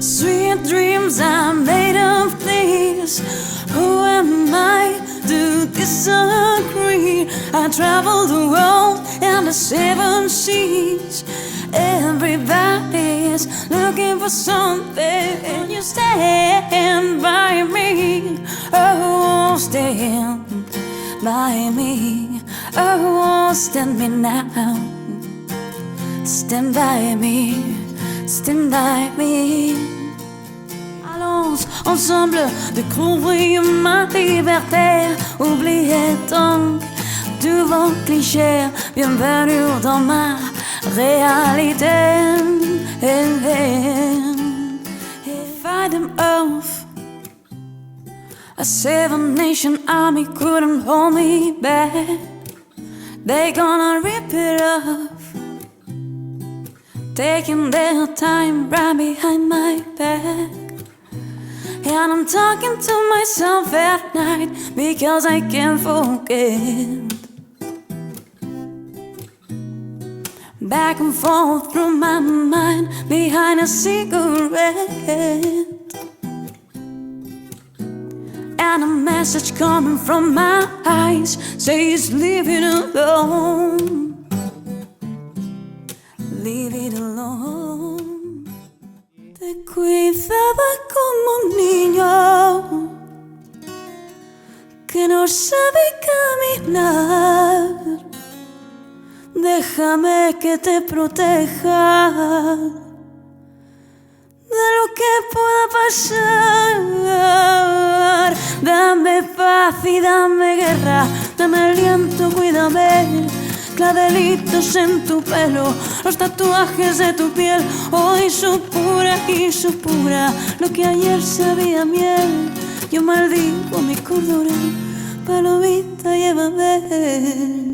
Sweet dreams are made of these. Who am I to disagree? I travel the world and the seven seas. Everybody's looking for something, and you stand by me. Oh, stand by me. Oh, stand me now. Stand by me. Stand by me. Allons ensemble découvrir ma liberté. Oubliez donc tous vos clichés. Bienvenue dans ma réalité. Fight them off. A 7-nation army couldn't hold me back. They gonna rip it off, taking their time right behind my back. And I'm talking to myself at night because I can't forget. Back and forth through my mind behind a cigarette, and a message coming from my eyes says leave it alone. Leave it alone. Te cuidaba como un niño que no sabe caminar. Déjame que te proteja de lo que pueda pasar. Dame paz y dame guerra, dame aliento, cuídame. Clavelitos en tu pelo, los tatuajes de tu piel, hoy supura y supura lo que ayer sabía miel. Yo maldigo mi cordura, palomita, llévame.